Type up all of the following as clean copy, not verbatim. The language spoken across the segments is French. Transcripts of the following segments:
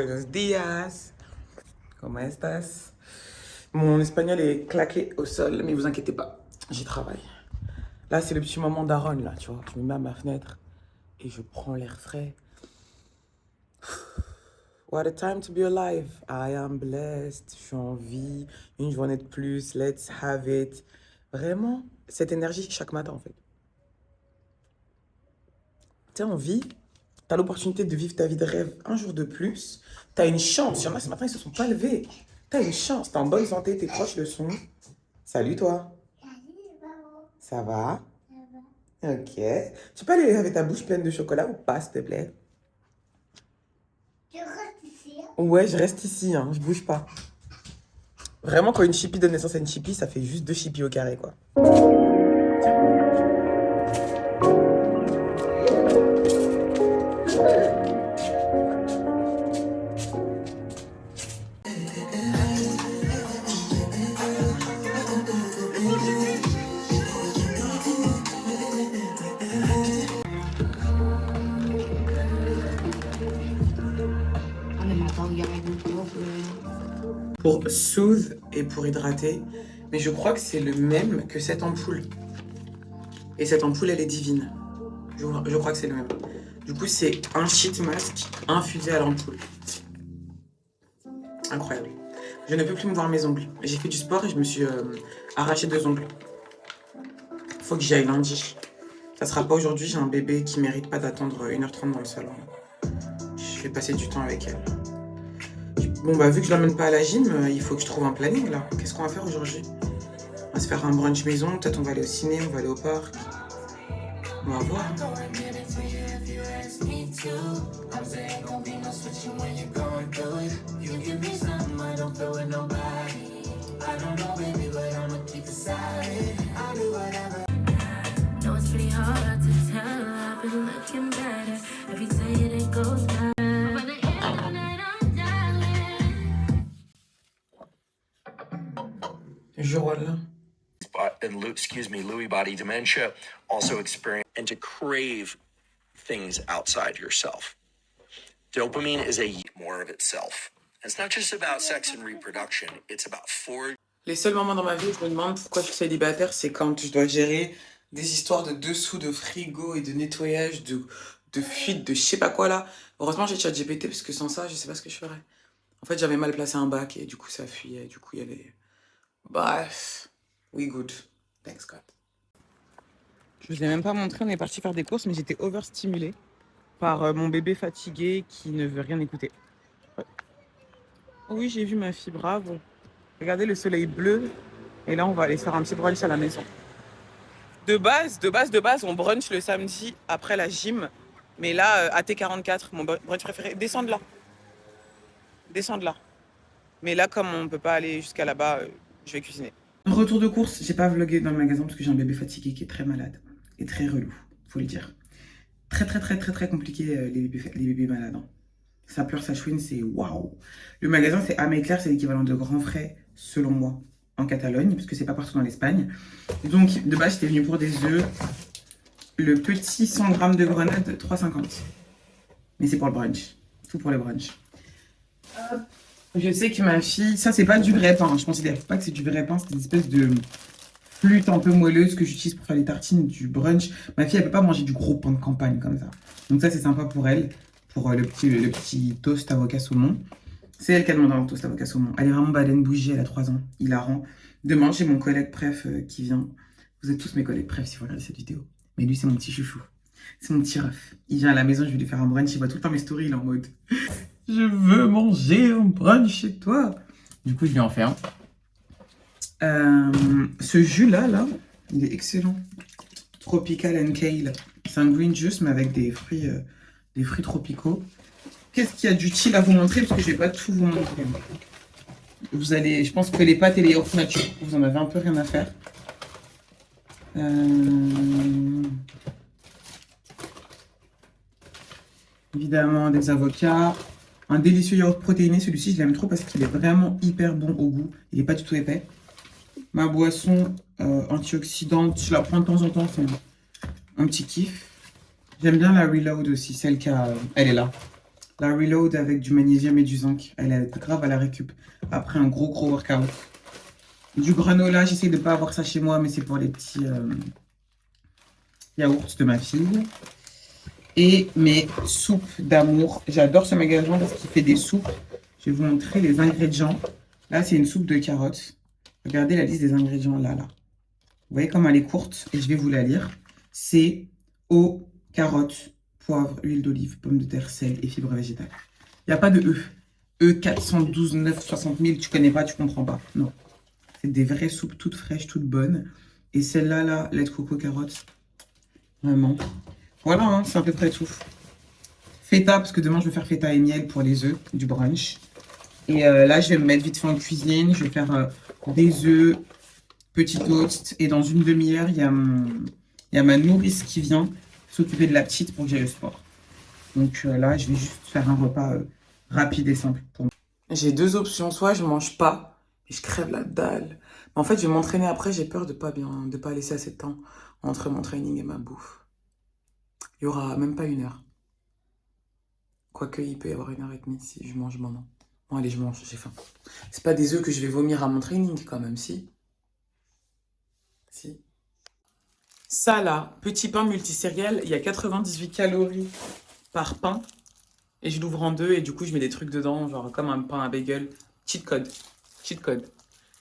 Buenos días. ¿Cómo estás? Mon espagnol est claqué au sol, mais vous inquiétez pas, j'y travaille. Là, c'est le petit moment d'Aaron, là, tu vois. Je me mets à ma fenêtre et je prends l'air frais. What a time to be alive. I am blessed. Je suis en vie. Une journée de plus. Let's have it. Vraiment, cette énergie chaque matin, en fait. T'es en vie, t'as l'opportunité de vivre ta vie de rêve un jour de plus. T'as une chance. Il y en a ce matin, ils se sont pas levés. T'as une chance. T'es en bonne santé, tes proches le sont. Salut, toi. Ça va? Ok. Tu peux aller avec ta bouche pleine de chocolat ou pas, s'il te plaît? Tu restes ici, hein? Ouais, je reste ici, hein, je bouge pas. Vraiment, quand une chipie donne naissance à une chipie, ça fait juste 2 chippies au carré, quoi. Pour soothe et pour hydrater, mais je crois que c'est le même que cette ampoule. Et cette ampoule, elle est divine. Je crois que c'est le même. Du coup, c'est un sheet mask infusé à l'ampoule. Incroyable. Je ne peux plus me voir mes ongles. J'ai fait du sport et je me suis arraché 2 ongles. Faut que j'y aille lundi. Ça sera pas aujourd'hui, j'ai un bébé qui mérite pas d'attendre 1h30 dans le salon. Je vais passer du temps avec elle. Bon bah vu que je l'emmène pas à la gym, il faut que je trouve un planning là. Qu'est-ce qu'on va faire aujourd'hui? On va se faire un brunch maison, peut-être on va aller au ciné, on va aller au parc. On va voir. Je vois là. And Lewy body dementia also experience and to crave things outside yourself. Dopamine is more of itself. It's not just about sex and reproduction, it's about Les seuls moments dans ma vie où je me demande pourquoi je suis célibataire, c'est quand je dois gérer des histoires de dessous de frigo et de nettoyage, de fuite, de je sais pas quoi là. Heureusement j'ai ChatGPT parce que sans ça, je sais pas ce que je ferais. En fait, j'avais mal placé un bac et du coup ça fuyait, du coup il y avait... Bref, we good. Thanks God. Je vous ai même pas montré, on est parti faire des courses, mais j'étais overstimulée par mon bébé fatigué qui ne veut rien écouter. Ouais. Oui, j'ai vu ma fille, bravo. Regardez le soleil bleu. Et là, on va aller se faire un petit brunch à la maison. De base, on brunch le samedi après la gym. Mais là, AT44, mon brunch préféré. Descends de là. Mais là, comme on ne peut pas aller jusqu'à là-bas, je vais cuisiner. Retour de course, j'ai pas vlogué dans le magasin parce que j'ai un bébé fatigué qui est très malade. Et très relou, faut le dire. Très compliqué les bébés malades. Hein. Ça pleure, ça chouine, c'est waouh. Le magasin, c'est Améclair, c'est l'équivalent de Grand Frais, selon moi, en Catalogne, parce que c'est pas partout dans l'Espagne. Donc, de base, j'étais venue pour des œufs. Le petit 100 grammes de grenade, 3,50. Mais c'est pour le brunch. Tout pour le brunch. Je sais que ma fille... Ça, c'est pas du vrai pain. Je considère pas que c'est du vrai pain. C'est une espèce de flûte un peu moelleuse que j'utilise pour faire les tartines du brunch. Ma fille, elle peut pas manger du gros pain de campagne comme ça. Donc ça, c'est sympa pour elle. Pour le petit toast avocat saumon. C'est elle qui a demandé un toast avocat saumon. Elle est vraiment baleine bougie, elle a 3 ans. Hilarant. Demain, j'ai mon collègue préf qui vient. Vous êtes tous mes collègues préf si vous regardez cette vidéo. Mais lui, c'est mon petit chouchou. C'est mon petit ref. Il vient à la maison, je vais lui faire un brunch. Il voit tout le temps mes stories, il est en mode je veux manger un brunch chez toi. Du coup, je lui en fais un. Ce jus-là, il est excellent. Tropical and Kale. C'est un green juice, mais avec des fruits tropicaux. Qu'est-ce qu'il y a d'utile à vous montrer? Parce que je ne vais pas tout vous montrer. Vous allez, je pense que les pâtes et les yaourts nature, vous en avez un peu rien à faire. Évidemment, des avocats. Un délicieux yaourt protéiné. Celui-ci, je l'aime trop parce qu'il est vraiment hyper bon au goût. Il n'est pas du tout épais. Ma boisson antioxydante, je la prends de temps en temps. C'est un petit kiff. J'aime bien la Reload aussi, celle qui a... Elle est là. La Reload avec du magnésium et du zinc. Elle est grave à la récup. Après un gros workout. Du granola, j'essaie de ne pas avoir ça chez moi, mais c'est pour les petits yaourts de ma fille. Et mes soupes d'amour. J'adore ce magasin parce qu'il fait des soupes. Je vais vous montrer les ingrédients. Là, c'est une soupe de carottes. Regardez la liste des ingrédients là. Vous voyez comme elle est courte et je vais vous la lire. C'est eau, carottes, poivre, huile d'olive, pommes de terre, sel et fibres végétales. Il n'y a pas de E. E 412 9 60 000, tu connais pas, tu comprends pas. Non. C'est des vraies soupes toutes fraîches, toutes bonnes. Et celle-là, là, lait de coco, carottes. Vraiment. Voilà, hein, c'est à peu près tout. Feta, parce que demain, je vais faire feta et miel pour les œufs du brunch. Et là, je vais me mettre vite fait en cuisine. Je vais faire des œufs, petit toast. Et dans une demi-heure, il y a ma nourrice qui vient s'occuper de la petite pour que j'aille au sport. Donc là, je vais juste faire un repas rapide et simple pour moi. J'ai deux options. Soit je mange pas et je crève la dalle. Mais en fait, je vais m'entraîner après. J'ai peur de pas laisser assez de temps entre mon training et ma bouffe. Il y aura même pas 1 heure. Quoique, il peut y avoir 1h30 si je mange maintenant. Bon, allez, je mange, j'ai faim. C'est pas des œufs que je vais vomir à mon training, quand même, si. Si. Ça, là, petit pain multicéréal, il y a 98 calories par pain. Et je l'ouvre en deux, et du coup, je mets des trucs dedans, genre comme un pain à bagel. Cheat code. Cheat code.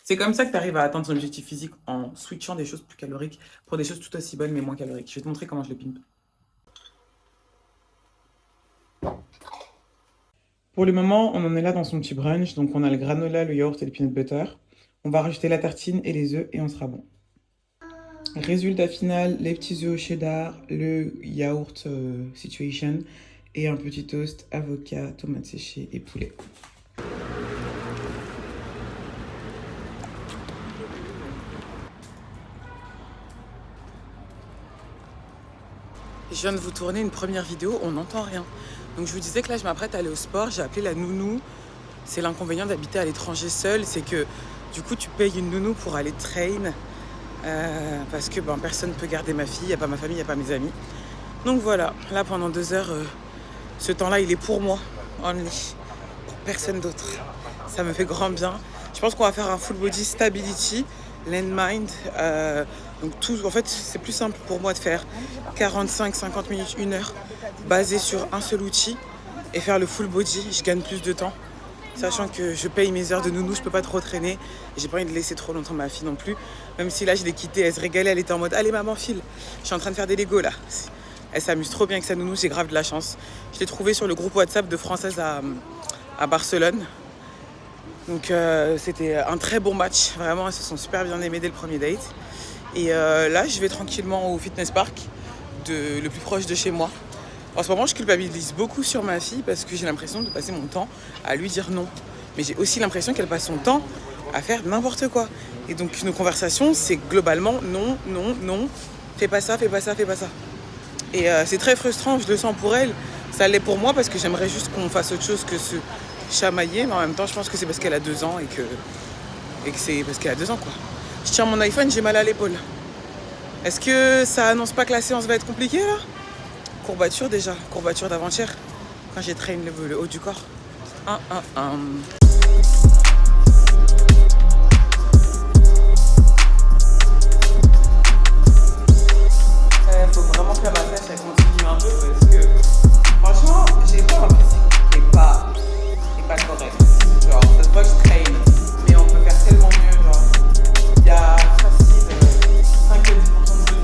C'est comme ça que tu arrives à atteindre ton objectif physique en switchant des choses plus caloriques pour des choses tout aussi bonnes, mais moins caloriques. Je vais te montrer comment je le pimpe. Pour le moment, on en est là dans son petit brunch. Donc, on a le granola, le yaourt et le peanut butter. On va rajouter la tartine et les œufs et on sera bon. Résultat final, les petits œufs au cheddar, le yaourt situation et un petit toast, avocat, tomates séchées et poulet. Je viens de vous tourner une première vidéo, on n'entend rien. Donc je vous disais que là je m'apprête à aller au sport, j'ai appelé la nounou. C'est l'inconvénient d'habiter à l'étranger seul, c'est que du coup tu payes une nounou pour aller train. Parce que personne ne peut garder ma fille, il n'y a pas ma famille, il n'y a pas mes amis. Donc voilà, là pendant 2 heures, ce temps-là il est pour moi, only, pour personne d'autre. Ça me fait grand bien. Je pense qu'on va faire un full body stability, landmind. Donc tout, en fait c'est plus simple pour moi de faire 45-50 minutes, 1 heure, basé sur un seul outil et faire le full body. Je gagne plus de temps. Sachant que je paye mes heures de nounou, je peux pas trop traîner. J'ai pas envie de laisser trop longtemps ma fille non plus. Même si là, je l'ai quittée, elle se régalait, elle était en mode « Allez maman, file !» Je suis en train de faire des Legos là. Elle s'amuse trop bien avec sa nounou, j'ai grave de la chance. Je l'ai trouvée sur le groupe WhatsApp de Françaises à Barcelone. Donc c'était un très bon match. Vraiment, elles se sont super bien aimées dès le premier date. Et là, je vais tranquillement au fitness park le plus proche de chez moi. En ce moment, je culpabilise beaucoup sur ma fille parce que j'ai l'impression de passer mon temps à lui dire non. Mais j'ai aussi l'impression qu'elle passe son temps à faire n'importe quoi. Et donc, nos conversations, c'est globalement non, non, non. Fais pas ça, fais pas ça, fais pas ça. Et c'est très frustrant, je le sens pour elle. Ça l'est pour moi parce que j'aimerais juste qu'on fasse autre chose que se chamailler. Mais en même temps, je pense que c'est parce qu'elle a 2 ans et que c'est parce qu'elle a 2 ans, quoi. Je tiens mon iPhone, j'ai mal à l'épaule. Est-ce que ça annonce pas que la séance va être compliquée, là ? Courbature déjà, courbature d'avant-hier, quand j'ai traîné le haut du corps. Faut vraiment que ma tâche elle continue un peu parce que franchement, j'ai pas un physique qui est pas correct. Genre, cette fois je traîne, mais on peut faire tellement mieux. Genre, il y a facile 5 à 10% de vie.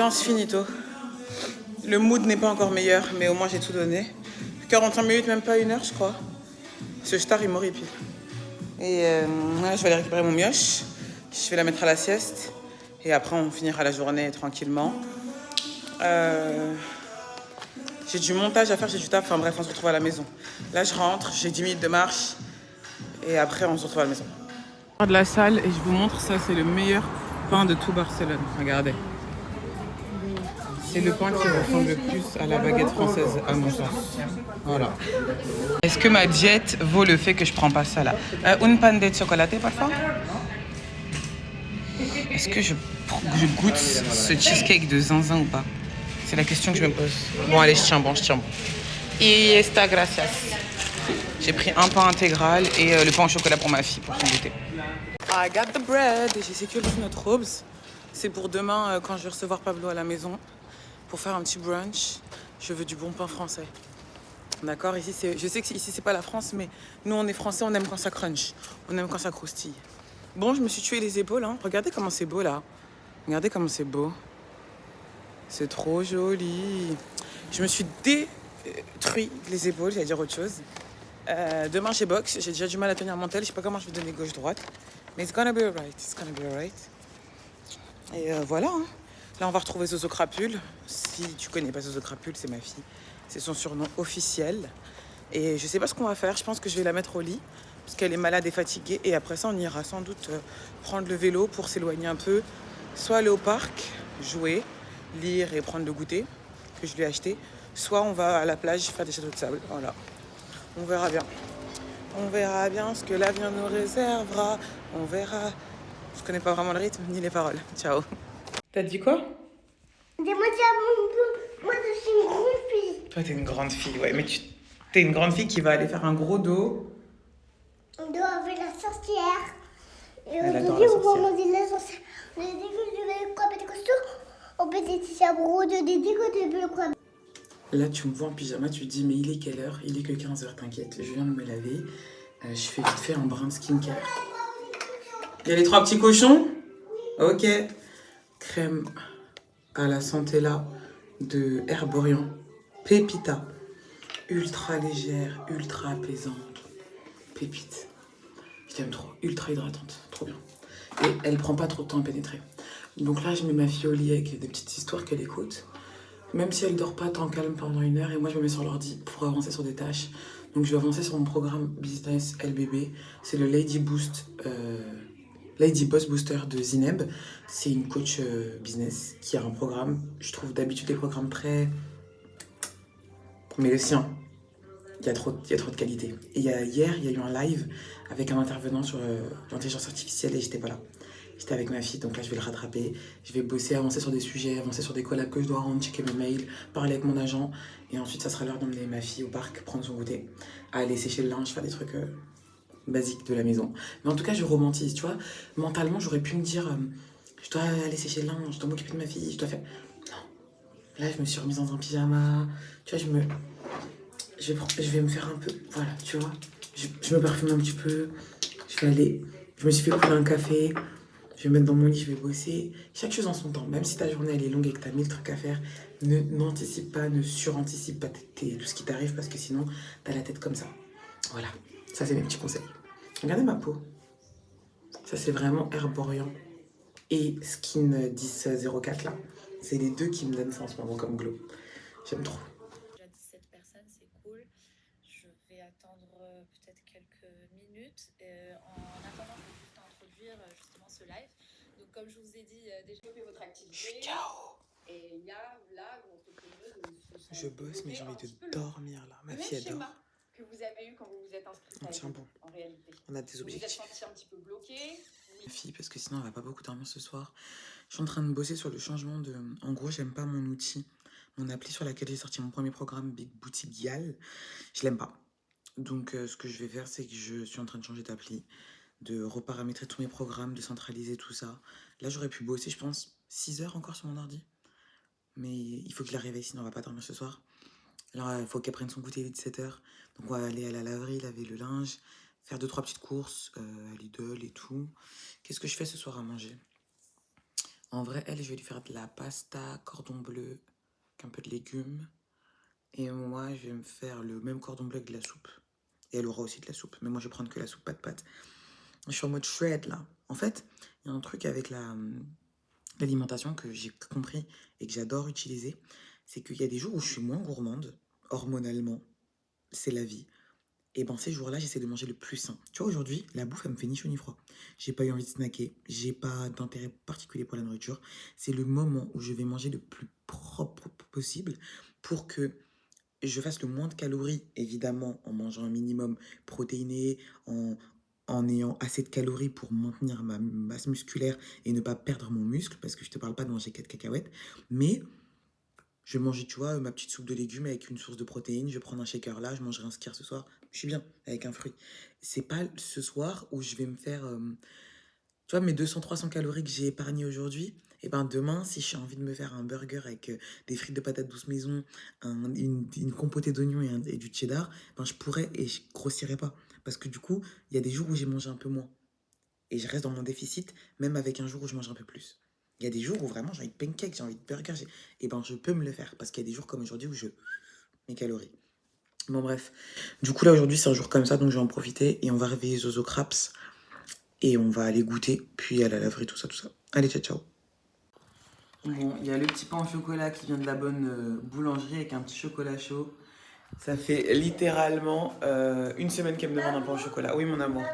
séance finito. Le mood n'est pas encore meilleur, mais au moins j'ai tout donné. 45 minutes, même pas 1 heure, je crois. Ce star, il m'horripile. Et là, je vais aller récupérer mon mioche. Je vais la mettre à la sieste. Et après, on finira la journée tranquillement. J'ai du montage à faire, j'ai du taf. Enfin bref, on se retrouve à la maison. Là, je rentre, j'ai 10 minutes de marche. Et après, on se retrouve à la maison. Je sors de la salle et je vous montre, ça, c'est le meilleur pain de tout Barcelone. Regardez. C'est le pain qui ressemble le plus à la baguette française, à mon sens. Voilà. Est-ce que ma diète vaut le fait que je prends pas ça là? Un pan de chocolaté, parfois? Est-ce que je goûte ce cheesecake de zinzin ou pas? C'est la question que je me pose. Bon, allez, je tiens bon. Y está, gracias. J'ai pris un pain intégral et le pain au chocolat pour ma fille, pour son goûter. I got the bread. J'ai sécurisé notre robes. C'est pour demain, quand je vais recevoir Pablo à la maison, pour faire un petit brunch. Je veux du bon pain français. D'accord, ici, je sais que ici, c'est pas la France, mais nous, on est français, on aime quand ça crunch. On aime quand ça croustille. Bon, je me suis tué les épaules, hein. Regardez comment c'est beau, là. Regardez comment c'est beau. C'est trop joli. Je me suis détruit les épaules, j'allais dire autre chose. Demain, j'ai boxe. J'ai déjà du mal à tenir mon tel. Je sais pas comment je vais donner gauche-droite. Mais it's gonna be alright. Et voilà, hein. Là, on va retrouver Zozo Crapule. Si tu connais pas Zozo Crapule, c'est ma fille. C'est son surnom officiel. Et je sais pas ce qu'on va faire. Je pense que je vais la mettre au lit parce qu'elle est malade et fatiguée. Et après ça, on ira sans doute prendre le vélo pour s'éloigner un peu. Soit aller au parc, jouer, lire et prendre le goûter que je lui ai acheté. Soit on va à la plage faire des châteaux de sable. Voilà. On verra bien. On verra bien ce que l'avenir nous réservera. On verra. Je connais pas vraiment le rythme ni les paroles. Ciao. T'as dit quoi? Dis-moi, moi, je suis une grande fille. Toi, t'es une grande fille, ouais. Mais t'es une grande fille qui va aller faire un gros dos. On doit avoir la sorcière. Et Elle on adore dit la où sorcière. on dit la sorcière. On dit que je vais quoi petit costume. On peut dire si ça brode, on dit que tu veux quoi. Là, tu me vois en pyjama, tu te dis, mais il est quelle heure? Il est que 15h, t'inquiète. Je viens de me laver. Je fais vite fait un brin de skincare. Il y a les 3 petits cochons? Ok. Crème à la santé là de Herborian. Pépita. Ultra légère, ultra apaisante. Pépite. Je l'aime trop. Ultra hydratante. Trop bien. Et elle prend pas trop de temps à pénétrer. Donc là, je mets ma fille au lit avec des petites histoires qu'elle écoute. Même si elle dort pas tant calme pendant 1 heure, et moi je me mets sur l'ordi pour avancer sur des tâches. Donc je vais avancer sur mon programme Business LBB. C'est le Lady Boss Booster de Zineb. C'est une coach business qui a un programme. Je trouve d'habitude des programmes très... Mais le sien, il y a trop de qualité. Et hier, il y a eu un live avec un intervenant sur l'intelligence artificielle et j'étais pas là. J'étais avec ma fille, donc là je vais le rattraper. Je vais bosser, avancer sur des sujets, avancer sur des collabs que je dois rendre, checker mes mails, parler avec mon agent. Et ensuite, ça sera l'heure d'emmener ma fille au parc, prendre son goûter, aller sécher le linge, faire des trucs basiques de la maison. Mais en tout cas, je romantise, tu vois. Mentalement, j'aurais pu me dire, je dois aller sécher le linge, je dois m'occuper de ma fille, je dois faire... Non. Là, je me suis remise dans un pyjama. Tu vois, je vais me faire un peu... Voilà, tu vois. Je me parfume un petit peu. Je vais aller... Je me suis fait prendre un café. Je vais me mettre dans mon lit, je vais bosser. Chaque chose en son temps. Même si ta journée elle est longue et que tu as 1000 trucs à faire, n'anticipe pas, ne suranticipe pas tout ce qui t'arrive parce que sinon, tu as la tête comme ça. Voilà. Ça, c'est mes petits conseils. Regardez ma peau. Ça, c'est vraiment Herborian et Skin 1004 là. C'est les deux qui me donnent ça en ce moment comme glow. J'aime trop. Déjà 17 personnes, c'est cool. Je vais attendre peut-être quelques minutes. En attendant, je vais juste introduire justement ce live. Donc comme je vous ai dit, déjà développer votre activité. Je suis KO. Et il y a là où entrepreneurs Je bosse mais j'ai envie de dormir là. Ma fille elle dort. que vous avez eu quand vous vous êtes inscrit On tient bon. en réalité. On a des Vous vous êtes objectifs. senti un petit peu bloqué. Ma fille, parce que sinon elle va pas beaucoup dormir ce soir. Je suis en train de bosser sur le changement de... En gros, j'aime pas mon outil, mon appli sur laquelle j'ai sorti mon premier programme Big Boutique Gal. Je l'aime pas. Donc ce que je vais faire, c'est que je suis en train de changer d'appli, de reparamétrer tous mes programmes, de centraliser tout ça. Là, j'aurais pu bosser, je pense, 6 heures encore sur mon ordi. Mais il faut que je la réveille, sinon on va pas dormir ce soir. Alors, il faut qu'elle prenne son goûter, il est 17 heures. Donc, on va aller à la laverie, laver le linge, faire 2-3 petites courses à Lidl et tout. Qu'est-ce que je fais ce soir à manger? En vrai, elle, je vais lui faire de la pasta, cordon bleu, avec un peu de légumes. Et moi, je vais me faire le même cordon bleu avec de la soupe. Et elle aura aussi de la soupe. Mais moi, je vais prendre que la soupe, pas de pâtes. Je suis en mode shred, là. En fait, il y a un truc avec l'alimentation que j'ai compris et que j'adore utiliser. C'est qu'il y a des jours où je suis moins gourmande, hormonalement. C'est la vie. Et ben ces jours-là, j'essaie de manger le plus sain. Tu vois, aujourd'hui, la bouffe, elle me fait ni chaud ni froid. J'ai pas eu envie de snacker, j'ai pas d'intérêt particulier pour la nourriture. C'est le moment où je vais manger le plus propre possible pour que je fasse le moins de calories, évidemment, en mangeant un minimum protéiné, en ayant assez de calories pour maintenir ma masse musculaire et ne pas perdre mon muscle, parce que je te parle pas de manger 4 cacahuètes, mais je vais manger, tu vois, ma petite soupe de légumes avec une source de protéines. Je vais prendre un shaker là, je mangerai un skirt ce soir. Je suis bien avec un fruit. C'est pas ce soir où je vais me faire, tu vois, mes 200-300 calories que j'ai épargnées aujourd'hui. Et ben demain, si j'ai envie de me faire un burger avec des frites de patates douces maison, une compotée d'oignons et du cheddar, ben je pourrais et je grossirais pas. Parce que du coup, il y a des jours où j'ai mangé un peu moins. Et je reste dans mon déficit, même avec un jour où je mange un peu plus. Il y a des jours où vraiment j'ai envie de pancake, j'ai envie de burger, et ben je peux me le faire. Parce qu'il y a des jours comme aujourd'hui où je... mes calories. Bon bref. Du coup là aujourd'hui c'est un jour comme ça, donc je vais en profiter. Et on va réveiller Zozo Craps. Et on va aller goûter, puis à la laverie, tout ça, tout ça. Allez, ciao, ciao. Bon, il y a le petit pain au chocolat qui vient de la bonne boulangerie avec un petit chocolat chaud. Ça fait littéralement une semaine qu'elle me demande un pain au chocolat. Oui mon amour.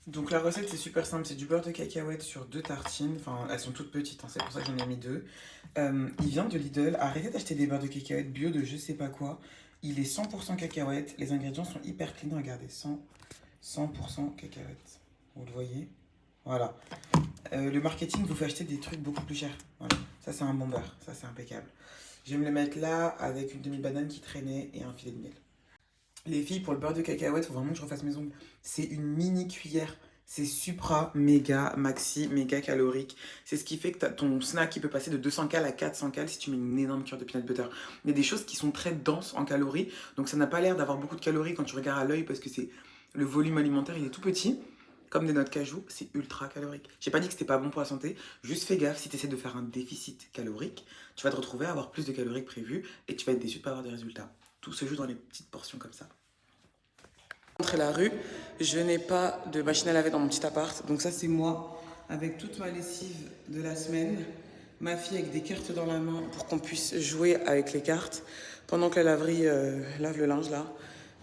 Donc la recette c'est super simple, c'est du beurre de cacahuète sur 2 tartines, enfin elles sont toutes petites, hein, c'est pour ça que j'en ai mis 2. Il vient de Lidl, arrêtez d'acheter des beurres de cacahuète bio de je sais pas quoi. Il est 100% cacahuète, les ingrédients sont hyper clean, regardez, 100% cacahuète. Vous le voyez? Voilà. Le marketing vous fait acheter des trucs beaucoup plus chers. Voilà. Ça c'est un bon beurre, ça c'est impeccable. Je vais me le mettre là avec une demi-banane qui traînait et un filet de miel. Les filles, pour le beurre de cacahuète, il faut vraiment que je refasse mes ongles. C'est une mini cuillère. C'est supra, méga, maxi, méga calorique. C'est ce qui fait que ton snack qui peut passer de 200 cal à 400 cal si tu mets une énorme cuillère de peanut butter. Il y a des choses qui sont très denses en calories. Donc ça n'a pas l'air d'avoir beaucoup de calories quand tu regardes à l'œil parce que c'est le volume alimentaire, il est tout petit. Comme des noix de cajou, c'est ultra calorique. J'ai pas dit que c'était pas bon pour la santé. Juste fais gaffe, si tu essaies de faire un déficit calorique, tu vas te retrouver à avoir plus de calories que prévu et tu vas être déçu de pas avoir de résultats. Tout se joue dans les petites portions comme ça. Entre la rue, je n'ai pas de machine à laver dans mon petit appart. Donc ça c'est moi avec toute ma lessive de la semaine. Ma fille avec des cartes dans la main pour qu'on puisse jouer avec les cartes. Pendant que la laverie lave le linge là.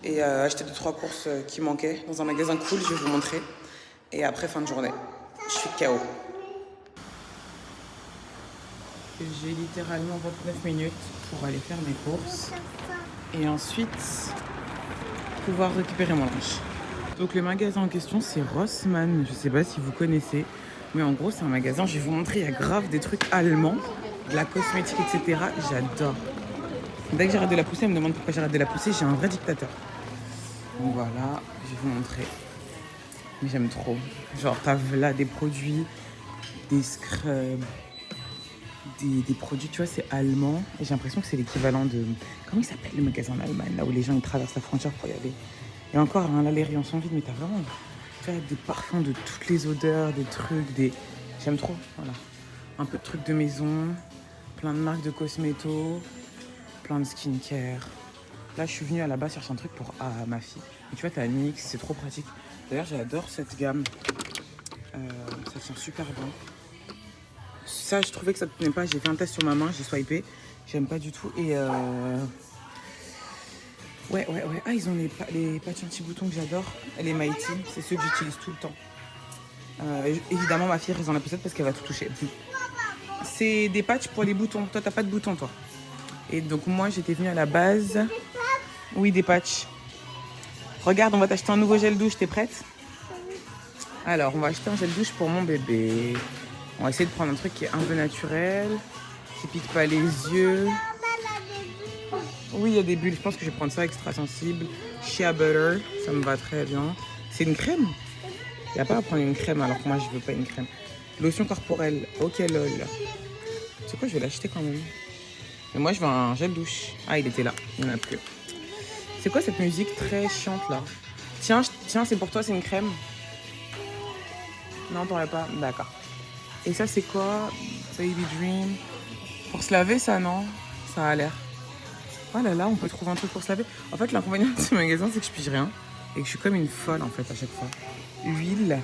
Et acheter 2-3 courses qui manquaient dans un magasin cool, je vais vous montrer. Et après fin de journée, je suis KO. J'ai littéralement 29 minutes pour aller faire mes courses. Et ensuite... pouvoir récupérer mon linge. Donc le magasin en question c'est Rossmann, je sais pas si vous connaissez, mais en gros c'est un magasin, je vais vous montrer, il y a grave des trucs allemands, de la cosmétique, etc. J'adore. Dès que j'arrête de la pousser, elle me demande pourquoi j'arrête de la pousser, j'ai un vrai dictateur. Donc voilà, je vais vous montrer. J'aime trop. Genre t'as là des produits, des scrubs, des produits, tu vois, c'est allemand. Et j'ai l'impression que c'est l'équivalent de... Comment il s'appelle le magasin en Allemagne, là où les gens ils traversent la frontière pour y aller. Et encore, hein, là, les rayons sont vides, mais t'as vraiment, tu vois, des parfums de toutes les odeurs, des trucs, des... J'aime trop, voilà. Un peu de trucs de maison, plein de marques de cosméto, plein de skincare. Là, je suis venue à la base chercher un truc pour ma fille. Et tu vois, t'as NYX, c'est trop pratique. D'ailleurs, j'adore cette gamme. Ça sent super bon. Ça, je trouvais que ça ne tenait pas. J'ai fait un test sur ma main, j'ai swipé. J'aime pas du tout. Et ouais. Ah, ils ont les patchs anti-boutons que j'adore. Les Mighty, c'est ceux que j'utilise tout le temps. Évidemment, ma fille reste dans la poussette parce qu'elle va tout toucher. C'est des patchs pour les boutons. Toi, t'as pas de boutons, toi. Et donc, moi, j'étais venue à la base. Oui, des patchs. Regarde, on va t'acheter un nouveau gel douche. T'es prête? Alors, on va acheter un gel douche pour mon bébé. On va essayer de prendre un truc qui est un peu naturel, qui pique pas les yeux. Oui, il y a des bulles. Je pense que je vais prendre ça extra sensible. Shea butter, ça me va très bien. C'est une crème. Il n'y a pas à prendre une crème alors que moi je veux pas une crème. Lotion corporelle. Ok lol. C'est quoi, je vais l'acheter quand même. Mais moi je veux un gel douche. Ah, il était là. Il n'y en a plus. C'est quoi cette musique très chiante là? Tiens, c'est pour toi, c'est une crème. Non, t'en as pas. D'accord. Et ça, c'est quoi? Baby Dream. Pour se laver, ça, non? Ça a l'air. Oh là là, on peut trouver un truc pour se laver. En fait, l'inconvénient de ce magasin, c'est que je pige rien. Et que je suis comme une folle, en fait, à chaque fois. Huile.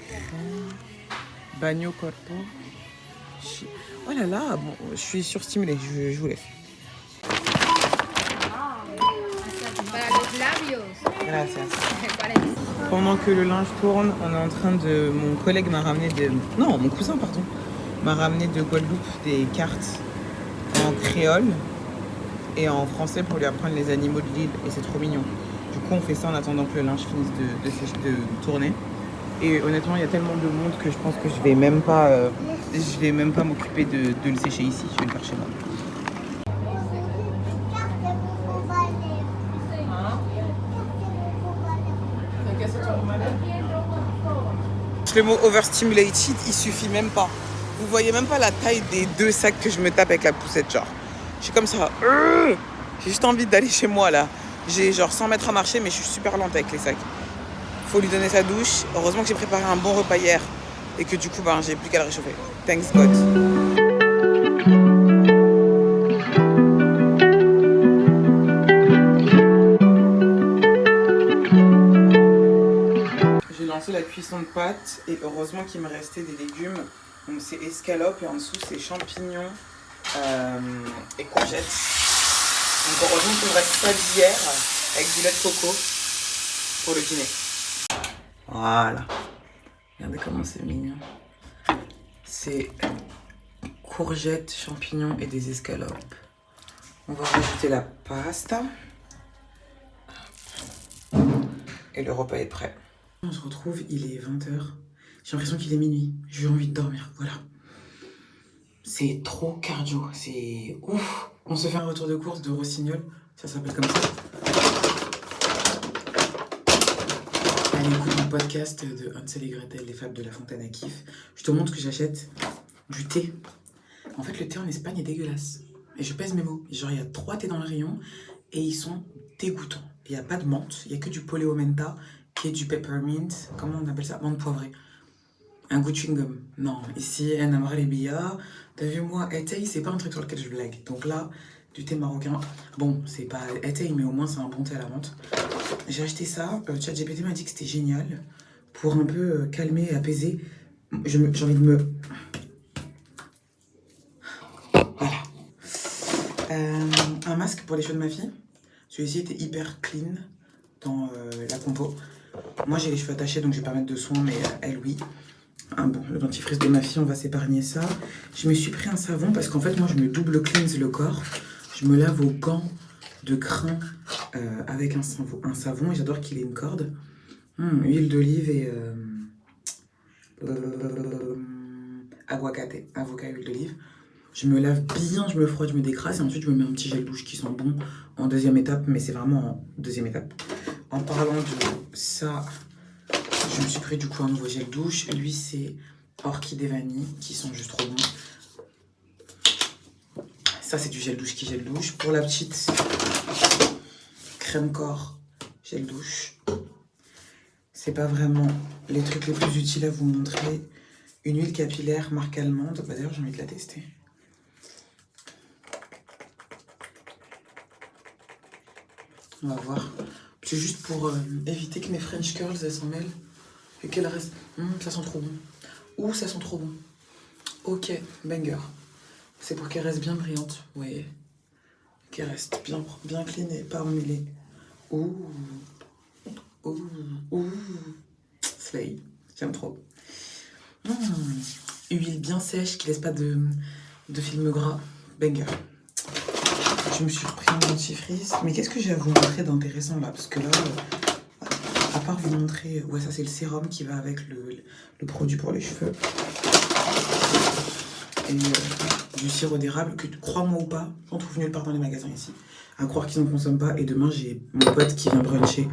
Crème. Bagno corpo. Oh là là, bon, je suis surstimulée, je vous laisse. Gracias. Pendant que le linge tourne, on est en train de... Mon collègue m'a ramené de... Non, mon cousin, pardon. M'a ramené de Guadeloupe des cartes en créole et en français pour lui apprendre les animaux de l'île. Et c'est trop mignon. Du coup, on fait ça en attendant que le linge finisse de tourner. Et honnêtement, il y a tellement de monde que je pense que je vais même pas m'occuper de le sécher ici. Je vais le faire chez moi. Le mot overstimulated, il suffit même pas. Vous voyez même pas la taille des 2 sacs que je me tape avec la poussette, genre. Je suis comme ça. J'ai juste envie d'aller chez moi, là. J'ai genre 100 mètres à marcher, mais je suis super lente avec les sacs. Faut lui donner sa douche. Heureusement que j'ai préparé un bon repas hier. Et que du coup, j'ai plus qu'à le réchauffer. Thanks God. J'ai lancé la cuisson de pâtes. Et heureusement qu'il me restait des légumes. Donc c'est escalope et en dessous c'est champignons et courgettes. Donc heureusement qu'il me reste pas d'hier avec du lait de coco pour le dîner. Voilà. Regardez comment c'est mignon. C'est courgettes, champignons et des escalopes. On va rajouter la pasta. Et le repas est prêt. On se retrouve, il est 20h. J'ai l'impression qu'il est minuit. J'ai envie de dormir, voilà. C'est trop cardio, c'est ouf. On se fait un retour de course de Rossignol, ça s'appelle comme ça. Allez, écoute mon podcast de Hansel et Gretel, les fables de La Fontaine à Kiff. Je te montre que j'achète du thé. En fait, le thé en Espagne est dégueulasse. Et je pèse mes mots. Genre, il y a 3 thés dans le rayon et ils sont dégoûtants. Il n'y a pas de menthe, il n'y a que du poleo menta, qui est du peppermint, comment on appelle ça? Menthe poivrée. Un goût de chewing-gum. Non, ici, en Amralibia, t'as vu moi, Etei, c'est pas un truc sur lequel je blague. Donc là, du thé marocain. Bon, c'est pas Etei, mais au moins c'est un bon thé à la menthe. J'ai acheté ça, ChatGPT m'a dit que c'était génial pour un peu calmer et apaiser. J'ai envie de me... Voilà. Un masque pour les cheveux de ma fille. Celui-ci était hyper clean dans la compo. Moi j'ai les cheveux attachés donc je vais pas mettre de soin, mais elle oui. Bon, le dentifrice de ma fille, on va s'épargner ça. Je me suis pris un savon parce qu'en fait moi je me double cleanse le corps. Je me lave aux gants de crin avec un savon et j'adore qu'il ait une corde. Huile d'olive et avocat, huile d'olive. Je me lave bien, je me frotte, je me décrasse et ensuite je me mets un petit gel douche qui sent bon en deuxième étape, mais c'est vraiment en deuxième étape. En parlant de ça, je me suis pris du coup un nouveau gel douche. Lui c'est orchidée vanille qui sont juste trop bons. Ça c'est du gel douche qui gel douche. Pour la petite, crème corps, gel douche. C'est pas vraiment les trucs les plus utiles à vous montrer. Une huile capillaire marque allemande. Bah, d'ailleurs j'ai envie de la tester. On va voir. C'est juste pour éviter que mes French curls elles s'en mêlent et qu'elles restent. Ça sent trop bon. Ouh, ça sent trop bon. Ok, banger. C'est pour qu'elles restent bien brillantes, vous voyez. Qu'elles restent bien clean et pas emmêlées. Ouh. Ouh. Ouh. Slay. J'aime trop. Huile bien sèche qui laisse pas de film gras. Banger. Je me suis pris un dentifrice. Mais qu'est-ce que j'ai à vous montrer d'intéressant là? Parce que là, à part vous montrer... Ouais, ça c'est le sérum qui va avec le produit pour les cheveux. Et du sirop d'érable que, crois-moi ou pas, on trouve nulle part dans les magasins ici. À croire qu'ils n'en consomment pas. Et demain, j'ai mon pote qui vient bruncher.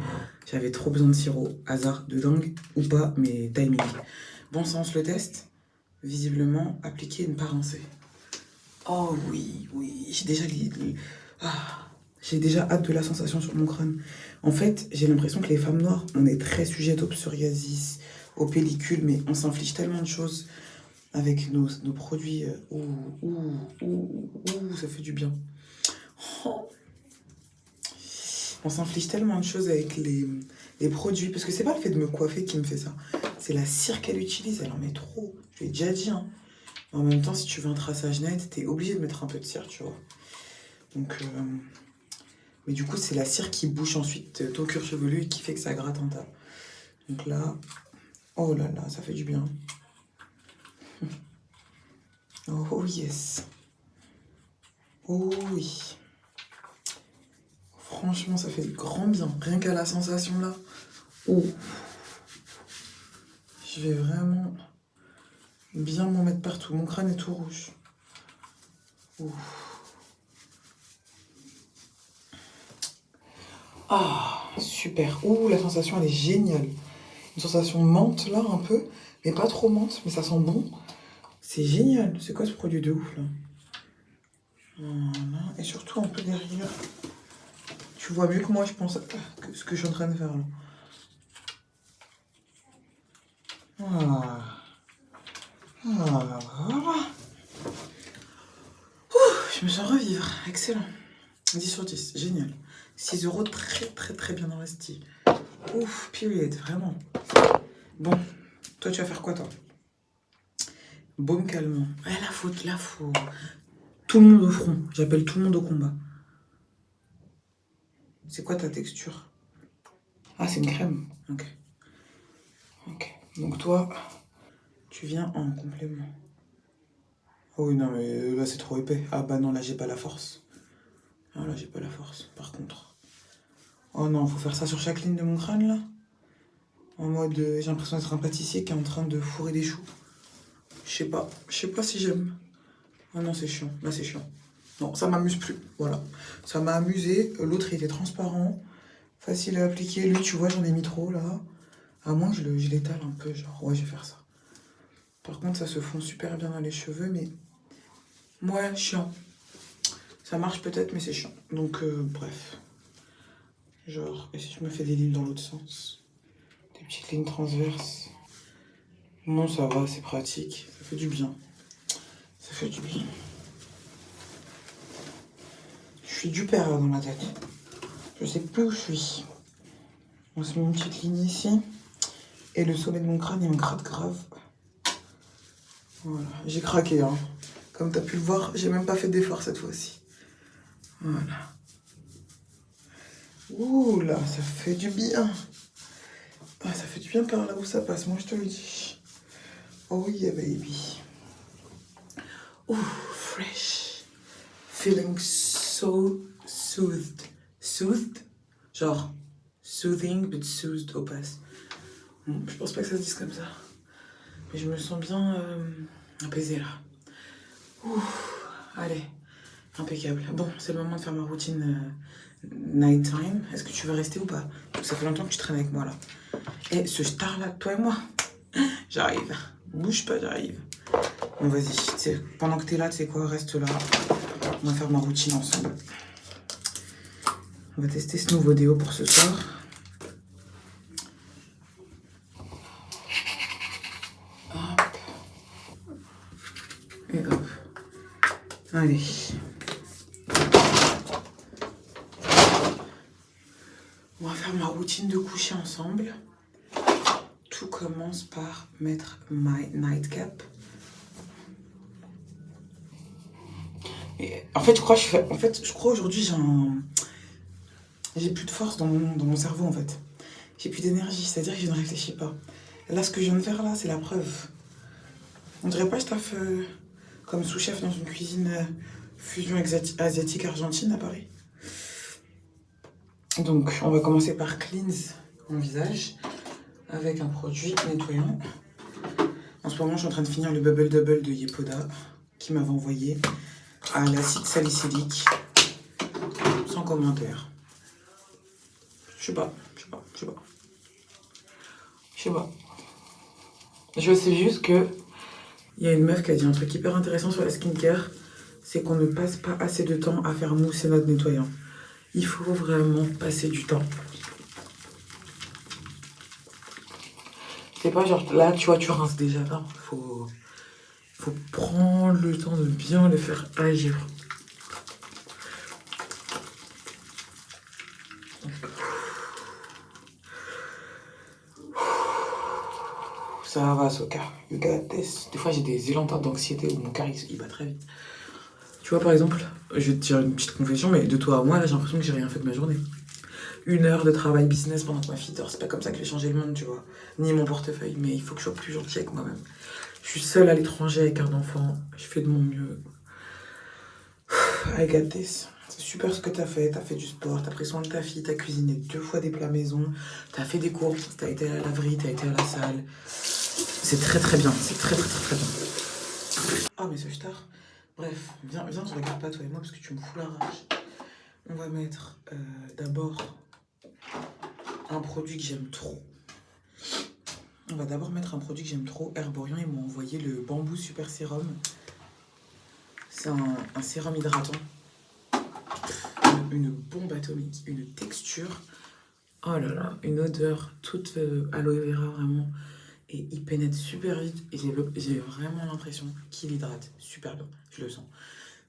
J'avais trop besoin de sirop. Hasard de dingue ou pas, mais timing. Bon, ça on se le teste. Visiblement, appliquer une pas rincer. Oh oui, j'ai déjà J'ai déjà hâte de la sensation sur mon crâne. En fait, j'ai l'impression que les femmes noires, on est très sujettes au psoriasis, aux pellicules, mais on s'inflige tellement de choses avec nos produits. Ça fait du bien. Oh. On s'inflige tellement de choses avec les produits, parce que c'est pas le fait de me coiffer qui me fait ça. C'est la cire qu'elle utilise, elle en met trop. Je l'ai déjà dit, hein. En même temps, si tu veux un traçage net, t'es obligé de mettre un peu de cire, tu vois. Donc, mais du coup, c'est la cire qui bouche ensuite ton cuir chevelu et qui fait que ça gratte en tas. Donc là, oh là là, ça fait du bien. Oh yes. Oh oui. Franchement, ça fait grand bien. Rien qu'à la sensation là. Oh. Je vais vraiment bien m'en mettre partout. Mon crâne est tout rouge. Oh. Ah, super. Ouh, la sensation, elle est géniale. Une sensation menthe, là, un peu. Mais pas trop menthe, mais ça sent bon. C'est génial. C'est quoi ce produit de ouf, là? Voilà. Et surtout, un peu derrière. Tu vois mieux que moi, je pense, que ce que je suis en train de faire, là. Voilà. Voilà. Je me sens revivre. Excellent. 10 sur 10. Génial. 6 € très bien investi. Ouf, period. Vraiment. Bon. Toi, tu vas faire quoi, toi? Baume calmant. Ouais, la faute. Tout le monde au front. J'appelle tout le monde au combat. C'est quoi ta texture? Ah, c'est une crème. Ok. Donc toi, tu viens en complément. Oh oui, non, mais là, c'est trop épais. Ah bah non, là, j'ai pas la force. Ah là, j'ai pas la force, par contre. Oh non, faut faire ça sur chaque ligne de mon crâne, là. En mode, j'ai l'impression d'être un pâtissier qui est en train de fourrer des choux. Je sais pas si j'aime. Ah non, c'est chiant. Là, c'est chiant. Non, ça m'amuse plus. Voilà. Ça m'a amusé. L'autre, il était transparent. Facile à appliquer. Lui, tu vois, j'en ai mis trop, là. À moins que je l'étale un peu, genre. Ouais, je vais faire ça. Par contre, ça se fond super bien dans les cheveux, mais... Ouais, chiant. Ça marche peut-être, mais c'est chiant. Donc, bref. Genre, et si je me fais des lignes dans l'autre sens? Des petites lignes transverses. Non, ça va, c'est pratique. Ça fait du bien. Ça fait du bien. Je suis du père, là, dans ma tête. Je sais plus où je suis. On se met une petite ligne ici. Et le sommet de mon crâne, il me gratte grave. Voilà, j'ai craqué, hein. Comme t'as pu le voir, j'ai même pas fait d'effort cette fois-ci. Voilà. Ouh là, ça fait du bien. Ah, ça fait du bien par là où ça passe, moi je te le dis. Oh yeah, baby. Ouh, fresh. Feeling so soothed. Soothed? Genre, soothing, but soothed au passe. Bon, je pense pas que ça se dise comme ça. Mais je me sens bien apaisée là. Ouh, allez, impeccable. Bon, c'est le moment de faire ma routine night time. Est-ce que tu veux rester ou pas? Ça fait longtemps que tu traînes avec moi là. Et ce star là, toi et moi, j'arrive. Bouge pas, j'arrive. Bon, vas-y, pendant que t'es là, tu sais quoi, reste là. On va faire ma routine ensemble. On va tester ce nouveau déo pour ce soir. Et hop. Allez. On va faire ma routine de coucher ensemble. Tout commence par mettre my nightcap. Et en fait, je crois aujourd'hui j'ai plus de force dans mon cerveau en fait. J'ai plus d'énergie, c'est-à-dire que je ne réfléchis pas. Là, ce que je viens de faire là, c'est la preuve. On dirait pas que je taffe comme sous-chef dans une cuisine fusion asiatique argentine à Paris. Donc, on va commencer par cleanse mon visage avec un produit nettoyant. En ce moment, je suis en train de finir le Bubble Double de Yepoda qui m'avait envoyé à l'acide salicylique. Sans commentaire. Je sais pas. Je sais juste que il y a une meuf qui a dit un truc hyper intéressant sur la skincare, c'est qu'on ne passe pas assez de temps à faire mousser notre nettoyant. Il faut vraiment passer du temps. C'est pas genre là, tu vois, tu rinces déjà. Non, faut prendre le temps de bien le faire agir. Ça va, Soka. You got this. Des fois, j'ai des élans d'anxiété où mon cœur il bat très vite. Tu vois, par exemple, je vais te dire une petite confession, mais de toi à moi, là, j'ai l'impression que j'ai rien fait de ma journée. 1 heure de travail business pendant que ma fille dort, c'est pas comme ça que j'ai changé le monde, tu vois. Ni mon portefeuille, mais il faut que je sois plus gentille avec moi-même. Je suis seule à l'étranger avec un enfant, je fais de mon mieux. I got this. C'est super ce que t'as fait du sport, t'as pris soin de ta fille, t'as cuisiné 2 fois des plats maison, t'as fait des courses, t'as été à la laverie, t'as été à la salle. C'est très très bien, c'est très très très très bien. Ah mais c'est tard. Bref, viens, tu regardes pas toi et moi parce que tu me fous la rage. On va mettre d'abord un produit que j'aime trop. On va d'abord mettre un produit que j'aime trop. Herborian, ils m'ont envoyé le Bamboo Super Sérum. C'est un sérum hydratant. Une bombe atomique, une texture. Oh là là, une odeur toute aloe vera vraiment. Et il pénètre super vite. Et j'ai vraiment l'impression qu'il hydrate super bien. Je le sens.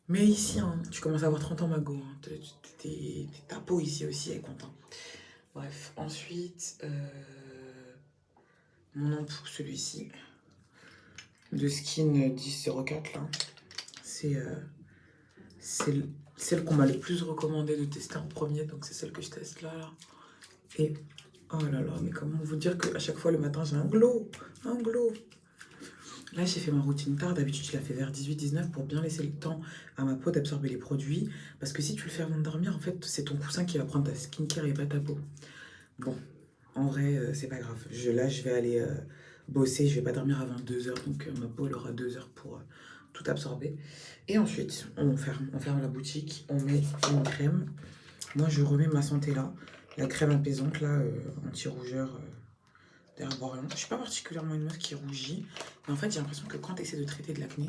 Mais ici, hein, tu commences à avoir 30 ans, Mago. Hein. Ta peau ici aussi est contente. Bref, ensuite, mon ampoule, celui-ci, de Skin 1004, là, c'est celle qu'on m'a le plus recommandé de tester en premier, donc c'est celle que je teste là. Et, oh là là, mais comment vous dire qu'à chaque fois le matin, j'ai un glow. Là, j'ai fait ma routine tard. D'habitude, je la fais vers 18-19 pour bien laisser le temps à ma peau d'absorber les produits. Parce que si tu le fais avant de dormir, en fait, c'est ton coussin qui va prendre ta skincare et pas ta peau. Bon, en vrai, c'est pas grave. Là, je vais aller bosser. Je vais pas dormir avant 2 heures. Donc, ma peau, elle aura 2 heures pour tout absorber. Et ensuite, on ferme la boutique. On met une crème. Moi, je remets ma santé là. La crème apaisante, là, anti-rougeur. D'Herborian. Je suis pas particulièrement une meuf qui rougit, mais en fait j'ai l'impression que quand tu essaies de traiter de l'acné,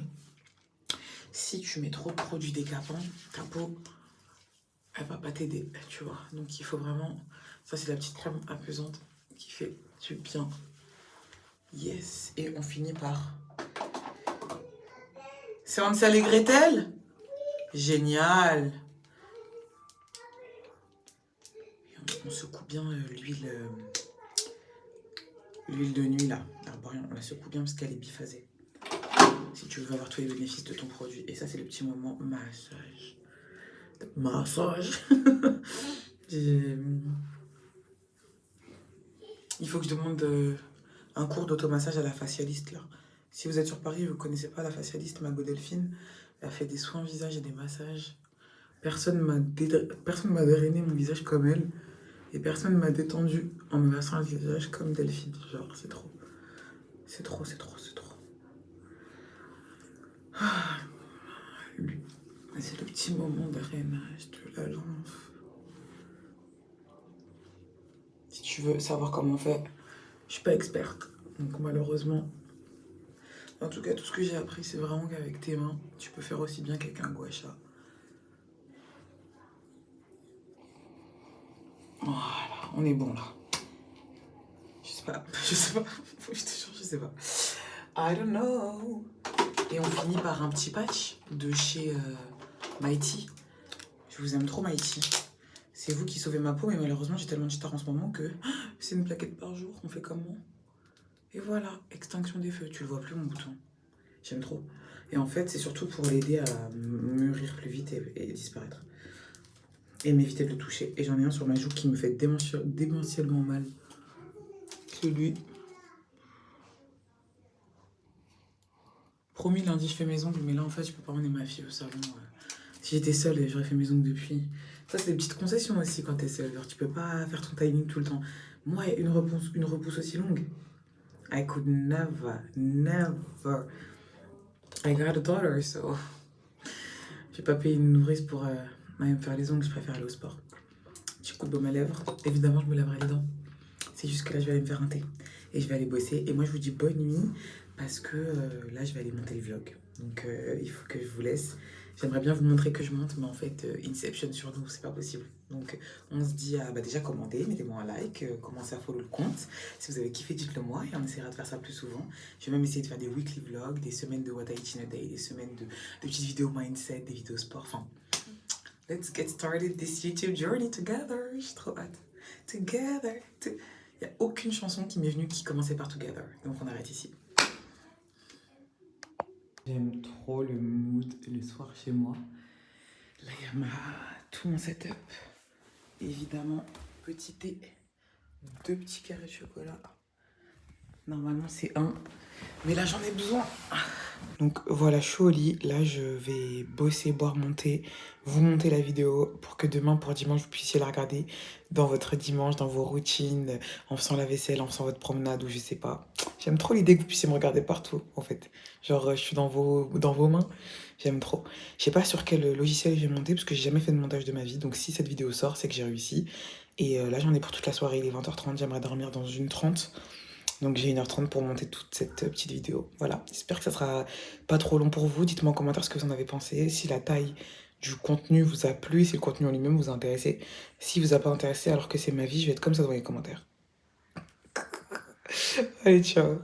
si tu mets trop de produits décapants, ta peau elle va pas t'aider, tu vois. Donc il faut vraiment, ça c'est la petite crème apaisante qui fait du bien. Yes, et on finit par c'est Hansel et Gretel. Génial. Et on secoue bien l'huile de nuit là, Herborian, on la secoue bien parce qu'elle est biphasée. Si tu veux avoir tous les bénéfices de ton produit. Et ça, c'est le petit moment massage. Il faut que je demande un cours d'automassage à la facialiste là. Si vous êtes sur Paris et vous ne connaissez pas la facialiste Mago Delphine, elle fait des soins visage et des massages. Personne m'a drainé mon visage comme elle. Et personne m'a détendu en me massant le visage comme Delphine. Genre, c'est trop. C'est trop. Ah, c'est le petit moment d'arénage de la lymphe. Si tu veux savoir comment on fait, je suis pas experte. Donc malheureusement, en tout cas, tout ce que j'ai appris, c'est vraiment qu'avec tes mains, tu peux faire aussi bien qu'avec un gua sha. Voilà, on est bon là. Je sais pas. Je te jure, je sais pas. I don't know. Et on finit par un petit patch de chez Mighty. Je vous aime trop, Mighty. C'est vous qui sauvez ma peau, mais malheureusement, j'ai tellement de stars en ce moment que c'est une plaquette par jour. On fait comment? Et voilà, extinction des feux. Tu le vois plus, mon bouton. J'aime trop. Et en fait, c'est surtout pour l'aider à mûrir plus vite et disparaître. Et m'éviter de le toucher. Et j'en ai un sur ma joue qui me fait démentiellement mal. Celui. Promis, lundi, je fais mes ongles, mais là, en fait, je peux pas emmener ma fille au salon. Si j'étais seule, j'aurais fait mes ongles depuis. Ça, c'est des petites concessions aussi quand t'es seule. Genre, tu peux pas faire ton timing tout le temps. Moi, une repousse aussi longue. I could never. I got a daughter, so... Je vais pas payer une nourrice pour me faire les ongles, je préfère aller au sport. Petit coup de baume à lèvres. Évidemment, je me laverai les dents. C'est juste que là, je vais aller me faire un thé. Et je vais aller bosser. Et moi, je vous dis bonne nuit. parce que là, je vais aller monter le vlog. Donc, il faut que je vous laisse. J'aimerais bien vous montrer que je monte, mais en fait, Inception sur nous, c'est pas possible. Donc, on se dit à déjà commander, mettez-moi un like, commencez à follow le compte. Si vous avez kiffé, dites-le moi et on essaiera de faire ça plus souvent. Je vais même essayer de faire des weekly vlogs, des semaines de What I Eat in a Day, des semaines de petites vidéos mindset, des vidéos sport. Enfin, let's get started this YouTube journey together. J'ai trop hâte. Together. Il n'y a aucune chanson qui m'est venue qui commençait par Together. Donc, on arrête ici. J'aime trop le mood le soir chez moi. Là, il y a tout mon setup. Évidemment, petit thé, 2 petits carrés de chocolat. Normalement, c'est un. Mais là, j'en ai besoin. Donc voilà, je suis au lit. Là, je vais bosser, boire mon thé, vous monter la vidéo pour que demain, pour dimanche, vous puissiez la regarder dans votre dimanche, dans vos routines, en faisant la vaisselle, en faisant votre promenade ou je sais pas. J'aime trop l'idée que vous puissiez me regarder partout, en fait. Genre, je suis dans vos mains. J'aime trop. Je sais pas sur quel logiciel je vais monter parce que j'ai jamais fait de montage de ma vie. Donc si cette vidéo sort, c'est que j'ai réussi. Et là, j'en ai pour toute la soirée. Il est 20h30. J'aimerais dormir dans 1h30. Donc j'ai 1h30 pour monter toute cette petite vidéo. Voilà, j'espère que ça sera pas trop long pour vous. Dites-moi en commentaire ce que vous en avez pensé. Si la taille du contenu vous a plu, si le contenu en lui-même vous a intéressé. Si vous a pas intéressé alors que c'est ma vie, je vais être comme ça dans les commentaires. Allez, ciao.